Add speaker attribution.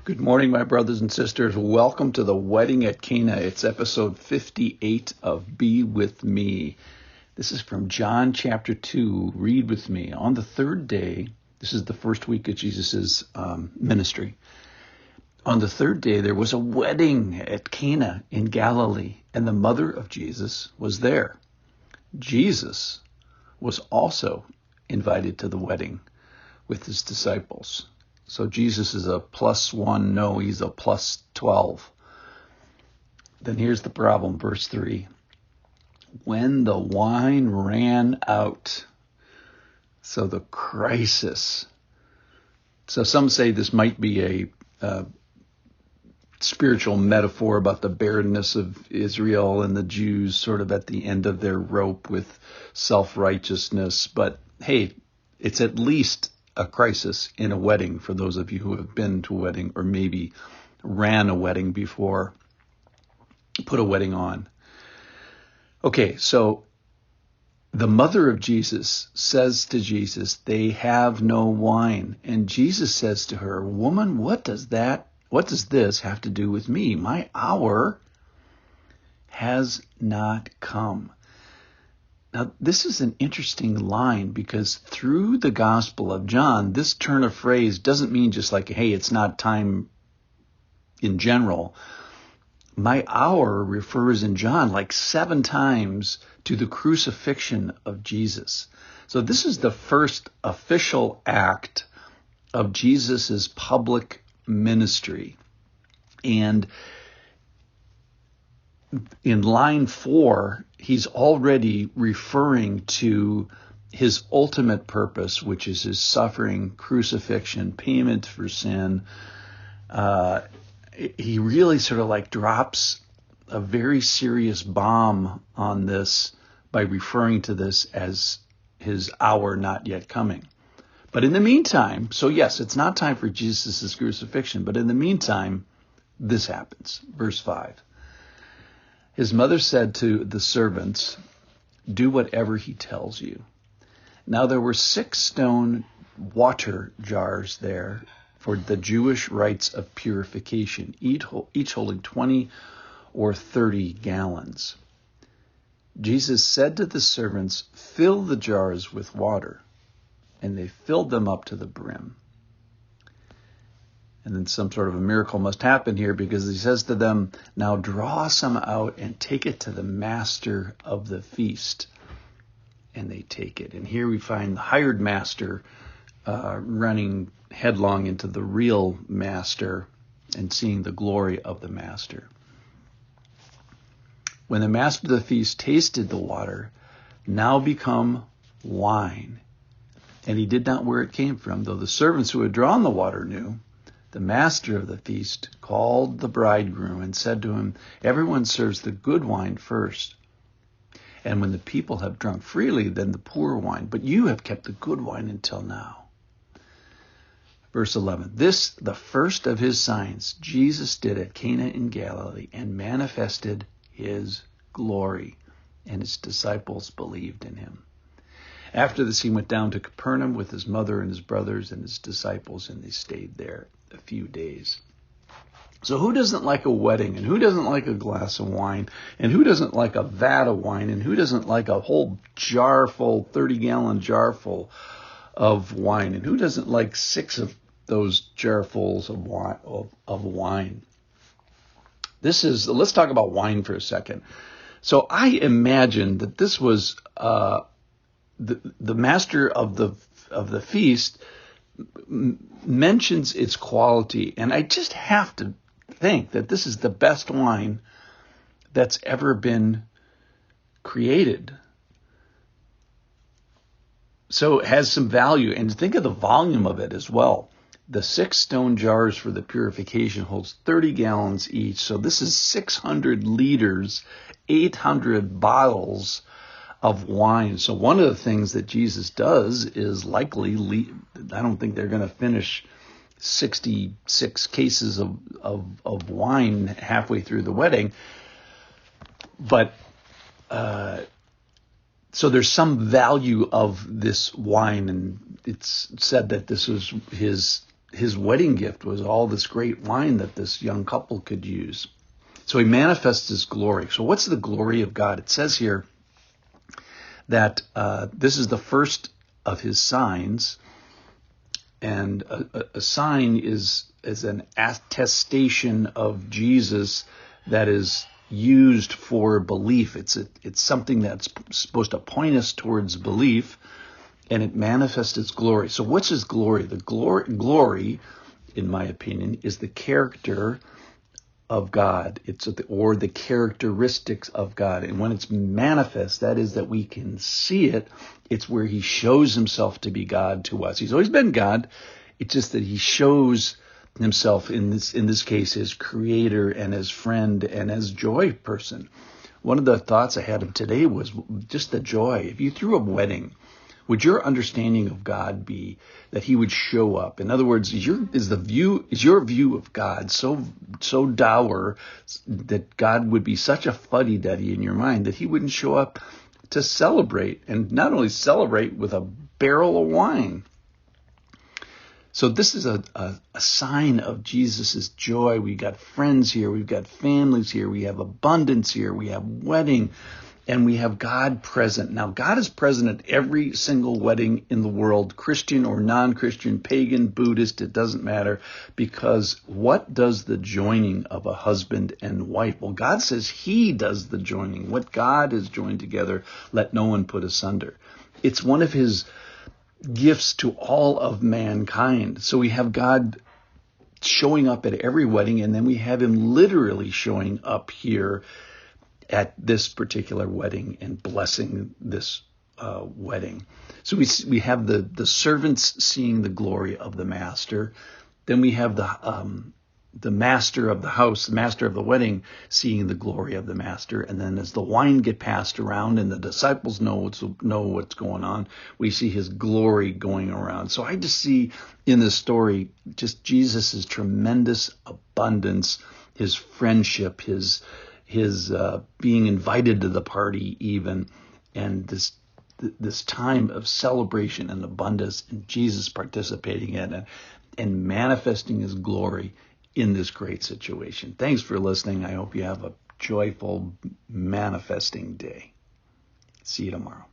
Speaker 1: Good morning, my brothers and sisters. Welcome to the Wedding at Cana. It's episode 58 of Be With Me. This is from John chapter 2. Read with me. On the third day, this is the first week of Jesus' ministry. On the third day, there was a wedding at Cana in Galilee, and the mother of Jesus was there. Jesus was also invited to the wedding with his disciples. So Jesus is a +1. No, he's a +12. Then here's the problem, verse 3. When the wine ran out. So the crisis. So some say this might be a spiritual metaphor about the barrenness of Israel and the Jews sort of at the end of their rope with self-righteousness. But hey, it's at least a crisis in a wedding for those of you who have been to a wedding or maybe ran a wedding before, put a wedding on. Okay, so the mother of Jesus says to Jesus, they have no wine. And Jesus says to her, woman, what does this have to do with me? My hour has not come. Now, this is an interesting line because through the Gospel of John, this turn of phrase doesn't mean just like, hey, it's not time in general. My hour refers in John like 7 times to the crucifixion of Jesus. So this is the first official act of Jesus's public ministry. And in line 4, he's already referring to his ultimate purpose, which is his suffering, crucifixion, payment for sin. He really sort of like drops a very serious bomb on this by referring to this as his hour not yet coming. But in the meantime, so yes, it's not time for Jesus' crucifixion, but in the meantime, this happens. Verse 5. His mother said to the servants, do whatever he tells you. Now there were 6 stone water jars there for the Jewish rites of purification, each holding 20 or 30 gallons. Jesus said to the servants, fill the jars with water. And they filled them up to the brim. And then some sort of a miracle must happen here because he says to them, now draw some out and take it to the master of the feast. And they take it. And here we find the hired master running headlong into the real master and seeing the glory of the master. When the master of the feast tasted the water, now become wine, and he did not know where it came from, though the servants who had drawn the water knew, the master of the feast called the bridegroom and said to him, everyone serves the good wine first, and when the people have drunk freely, then the poor wine. But you have kept the good wine until now. Verse 11, this, the first of his signs, Jesus did at Cana in Galilee and manifested his glory, and his disciples believed in him. After this, he went down to Capernaum with his mother and his brothers and his disciples, and they stayed there a few days. So who doesn't like a wedding, and who doesn't like a glass of wine, and who doesn't like a vat of wine, and who doesn't like a whole jar full, 30-gallon jar full of wine, and who doesn't like 6 of those jarfuls of wine? Let's talk about wine for a second. So I imagine that this was the master of the feast mentions its quality, and I just have to think that this is the best wine that's ever been created. So it has some value, and think of the volume of it as well. The 6 stone jars for the purification holds 30 gallons each, so this is 600 liters, 800 bottles of wine. So one of the things that Jesus does is likely, I don't think they're going to finish 66 cases of wine halfway through the wedding. But so there's some value of this wine, and it's said that this was his his wedding gift was all this great wine that this young couple could use. So he manifests his glory. So what's the glory of God? It says here that this is the first of his signs, and a sign is an attestation of Jesus that is used for belief. It's something that's supposed to point us towards belief, and it manifests its glory. So what's his glory? The glory, in my opinion, is the character of God. Or the characteristics of God. And when it's manifest, that is that we can see it. It's where he shows himself to be God to us. He's always been God. It's just that he shows himself in this case as creator and as friend and as joy person. One of the thoughts I had of today was just the joy. If you threw a wedding, would your understanding of God be that he would show up? In other words, is your view of God so dour that God would be such a fuddy-duddy in your mind that he wouldn't show up to celebrate, and not only celebrate with a barrel of wine? So this is a sign of Jesus' joy. We got friends here. We've got families here. We have abundance here. We have wedding. And we have God present. Now, God is present at every single wedding in the world, Christian or non-Christian, pagan, Buddhist, it doesn't matter. Because what does the joining of a husband and wife? Well, God says he does the joining. What God has joined together, let no one put asunder. It's one of his gifts to all of mankind. So we have God showing up at every wedding, and then we have him literally showing up here at this particular wedding and blessing this wedding. So we have the servants seeing the glory of the master. Then we have the master of the house, the master of the wedding, seeing the glory of the master. And then as the wine get passed around and the disciples know what's going on, we see his glory going around. So I just see in this story just Jesus' tremendous abundance, his friendship, his being invited to the party even, and this time of celebration and abundance, and Jesus participating in it and manifesting his glory in this great situation. Thanks for listening. I hope you have a joyful manifesting day. See you tomorrow.